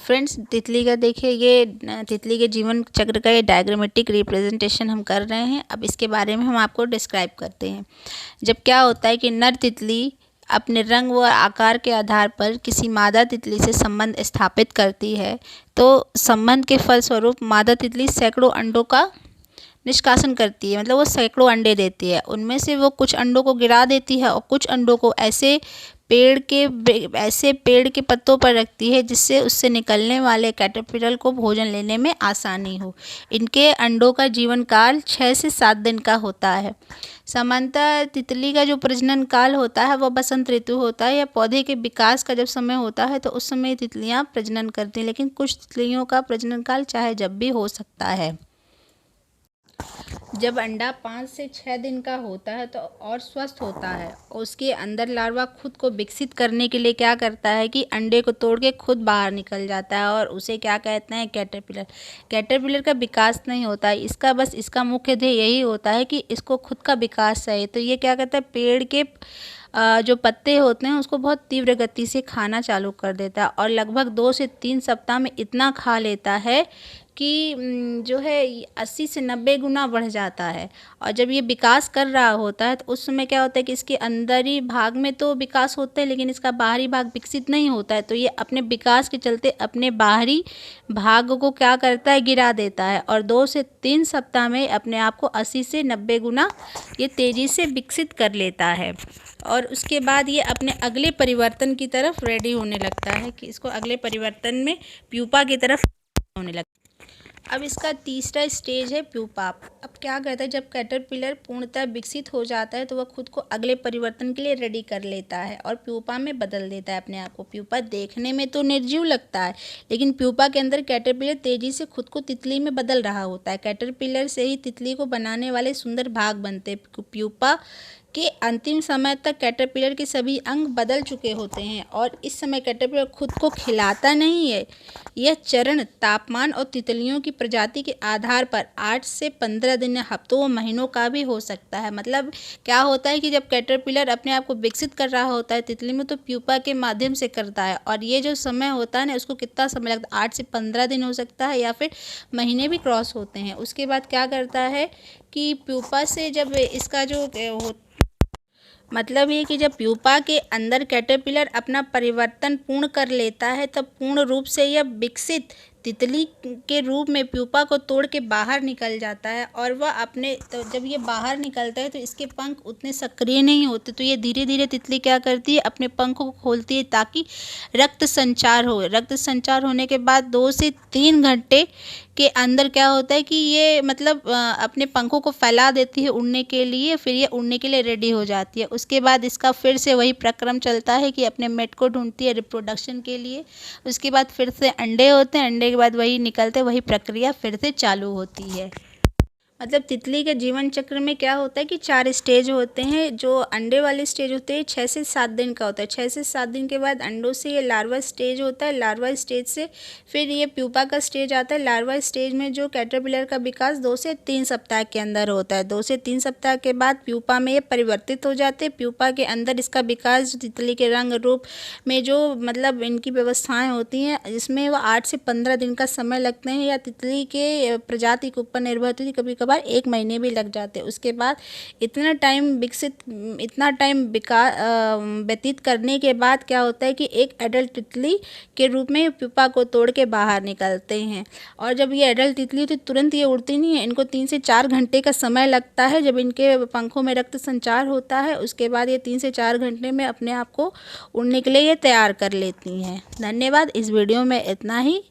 Friends, तितली का देखिए ये तितली के जीवन चक्र का ये डायग्रामेटिक रिप्रेजेंटेशन हम कर रहे हैं। अब इसके बारे में हम आपको डिस्क्राइब करते हैं। जब क्या होता है कि नर तितली अपने रंग व आकार के आधार पर किसी मादा तितली से संबंध स्थापित करती है, तो संबंध के फलस्वरूप मादा तितली सैकड़ों अंडों का निष्कासन करती है। मतलब वो सैकड़ों अंडे देती है। उनमें से वो कुछ अंडों को गिरा देती है और कुछ अंडों को ऐसे पेड़ के पत्तों पर रखती है जिससे उससे निकलने वाले कैटरपिलर को भोजन लेने में आसानी हो। इनके अंडों का जीवन काल 6 से 7 दिन का होता है। सामान्यतः तितली का जो प्रजनन काल होता है वह बसंत ऋतु होता है या पौधे के विकास का जब समय होता है तो उस समय तितलियां प्रजनन करती हैं, लेकिन कुछ तितलियों का प्रजनन काल चाहे जब भी हो सकता है। जब अंडा 5 से 6 दिन का होता है तो और स्वस्थ होता है, उसके अंदर लार्वा खुद को विकसित करने के लिए क्या करता है कि अंडे को तोड़ के खुद बाहर निकल जाता है और उसे क्या कहते हैं, कैटरपिलर। कैटरपिलर का विकास नहीं होता है, इसका मुख्य ध्येय यही होता है कि इसको खुद का विकास चाहिए। तो ये क्या करता है, पेड़ के जो पत्ते होते हैं उसको बहुत तीव्र गति से खाना चालू कर देता है और लगभग 2 से 3 सप्ताह में इतना खा लेता है कि जो है 80 से 90 गुना बढ़ जाता है। और जब ये विकास कर रहा होता है तो उस समय क्या होता है कि इसके अंदरी भाग में तो विकास होता है लेकिन इसका बाहरी भाग विकसित नहीं होता है। तो ये अपने विकास के चलते अपने बाहरी भाग को क्या करता है, गिरा देता है और 2 से 3 सप्ताह में अपने आप को 80 से 90 गुना ये तेज़ी से विकसित कर लेता है। और उसके बाद ये अपने अगले परिवर्तन की तरफ रेडी होने लगता है कि इसको अगले परिवर्तन में प्यूपा की तरफ होने लगता है। अब इसका तीसरा स्टेज है प्यूपा। अब क्या करता है, जब कैटरपिलर पूर्णतः विकसित हो जाता है तो वह खुद को अगले परिवर्तन के लिए रेडी कर लेता है और प्यूपा में बदल देता है अपने आप को। प्यूपा देखने में तो निर्जीव लगता है लेकिन प्यूपा के अंदर कैटरपिलर तेजी से खुद को तितली में बदल रहा होता है। कैटरपिलर से ही तितली को बनाने वाले सुंदर भाग बनते हैं। प्यूपा के अंतिम समय तक कैटरपिलर के सभी अंग बदल चुके होते हैं और इस समय कैटरपिलर खुद को खिलाता नहीं है। यह चरण तापमान और तितलियों की प्रजाति के आधार पर 8 से 15 दिन, हफ्तों व महीनों का भी हो सकता है। मतलब क्या होता है कि जब कैटरपिलर अपने आप को विकसित कर रहा होता है तितली में तो प्यूपा के माध्यम से करता है और ये जो समय होता है ना, उसको कितना समय लगता है, 8 से 15 दिन हो सकता है या फिर महीने भी क्रॉस होते हैं। उसके बाद क्या करता है कि प्यूपा से जब इसका जो मतलब ये कि जब प्यूपा के अंदर कैटरपिलर अपना परिवर्तन पूर्ण कर लेता है तब पूर्ण रूप से यह विकसित तितली के रूप में प्यूपा को तोड़ के बाहर निकल जाता है और वह तो जब ये बाहर निकलता है तो इसके पंख उतने सक्रिय नहीं होते, तो ये धीरे धीरे तितली क्या करती है, अपने पंखों को खोलती है ताकि रक्त संचार हो। रक्त संचार होने के बाद 2 से 3 घंटे के अंदर क्या होता है कि ये मतलब अपने पंखों को फैला देती है उड़ने के लिए, फिर ये उड़ने के लिए रेडी हो जाती है। उसके बाद इसका फिर से वही प्रक्रम चलता है कि अपने मेट को ढूंढती है रिप्रोडक्शन के लिए। उसके बाद फिर से अंडे होते हैं, अंडे के बाद वही निकलते, वही प्रक्रिया फिर से चालू होती है। मतलब तितली के जीवन चक्र में क्या होता है कि 4 स्टेज होते हैं। जो अंडे वाले स्टेज होते हैं 6 से 7 दिन का होता है। 6 से 7 दिन के बाद अंडों से ये लार्वा स्टेज होता है। लार्वा स्टेज से फिर ये प्यूपा का स्टेज आता है। लार्वा स्टेज में जो कैटरपिलर का विकास 2 से 3 सप्ताह के अंदर होता है। 2 से 3 सप्ताह के बाद प्यूपा में ये परिवर्तित हो जाते हैं। प्यूपा के अंदर इसका विकास तितली के रंग रूप में जो मतलब इनकी व्यवस्थाएँ होती हैं इसमें वो 8 से 15 दिन का समय लगते हैं या तितली के प्रजाति के ऊपर निर्भर होती है, कभी 1 महीने भी लग जाते हैं। उसके बाद इतना टाइम व्यतीत करने के बाद क्या होता है कि एक एडल्ट तितली के रूप में प्यूपा को तोड़ के बाहर निकलते हैं। और जब ये एडल्ट तितली होती है तुरंत ये उड़ती नहीं है, इनको 3 से 4 घंटे का समय लगता है जब इनके पंखों में रक्त संचार होता है। उसके बाद ये 3 से 4 घंटे में अपने आप को उड़ने के लिए ये तैयार कर लेती हैं। धन्यवाद। इस वीडियो में इतना ही।